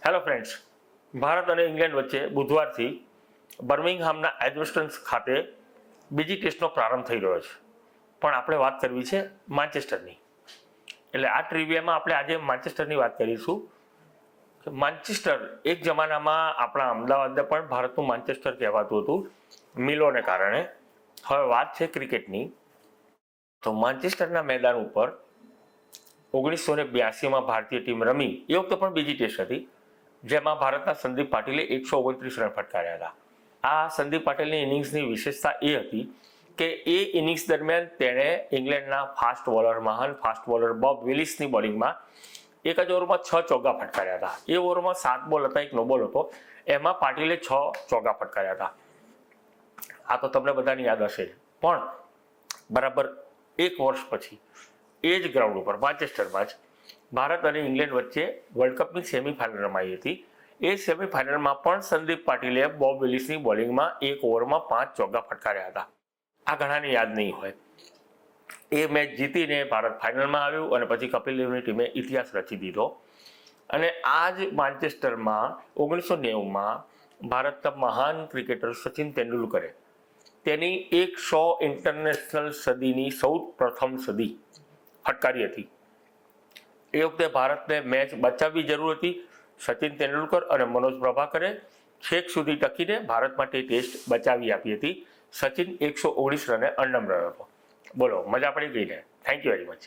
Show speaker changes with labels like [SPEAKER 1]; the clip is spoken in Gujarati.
[SPEAKER 1] હેલો ફ્રેન્ડ્સ, ભારત અને ઇંગ્લેન્ડ વચ્ચે બુધવારથી બર્મિંગહામના એજબસ્ટન ખાતે બીજી ટેસ્ટનો પ્રારંભ થઈ રહ્યો છે. પણ આપણે વાત કરવી છે માન્ચેસ્ટરની. એટલે આ ટ્રિવિયામાં આપણે આજે માન્ચેસ્ટરની વાત કરીશું. માન્ચેસ્ટર એક જમાનામાં આપણા અમદાવાદને પણ ભારતનું માન્ચેસ્ટર કહેવાતું હતું મિલોને કારણે. હવે વાત છે ક્રિકેટની. તો માન્ચેસ્ટરના મેદાન ઉપર 1982માં ભારતીય ટીમ રમી. એ વખતે પણ બીજી ટેસ્ટ હતી, જેમાં ભારતના સંદીપ પાટીલે 129 રન ફટકાર્યા હતા. આ સંદીપ પાટીલની ઇનિંગ્સની વિશેષતા એ હતી કે એ ઇનિંગ્સ દરમિયાન તેણે ઇંગ્લેન્ડના મહાન ફાસ્ટ બોલર બોબ વિલિસની બોલિંગમાં એક જ ઓવરમાં 6 ચોગ્ગા ફટકાર્યા હતા. એ ઓવરમાં 7 બોલ હતા, એક નો બોલ હતો. એમાં પાટીલે 6 ચોગ્ગા ફટકાર્યા હતા. આ તો તમને બધાને યાદ હશે. પણ બરાબર 1 વર્ષ પછી એ જ ગ્રાઉન્ડ ઉપર માન્ચેસ્ટરમાં જ ભારત અને ઇંગ્લેન્ડ વચ્ચે વર્લ્ડ કપની સેમીફાઇનલ રમાઈ હતી. એ સેમીફાઇનલમાં પણ સંદીપ પાટીલે બોબ વિલિસની બોલિંગમાં 1 ઓવરમાં 5 ચોગ્ગા ફટકાર્યા હતા. આ ઘણાને યાદ નહીં હોય. એ મેચ જીતીને ભારત ફાઇનલમાં આવ્યું અને પછી કપિલ દેવની ટીમે ઇતિહાસ રચી દીધો. અને આ જ માન્ચેસ્ટરમાં 1990માં ભારતના મહાન ક્રિકેટર સચિન તેંડુલકરે તેની 100 ઇન્ટરનેશનલ સદીની સૌ પ્રથમ સદી ફટકારી હતી. એ વખતે ભારતને મેચ બચાવવી જરૂર હતી. સચિન તેંડુલકર અને મનોજ પ્રભાકરે છેક સુધી ટકીને ભારત માટે ટેસ્ટ બચાવી આપી હતી. સચિન 119 રને અનડમ્બર હતો. બોલો, મજા પડી ગઈ ને? Thank you very much.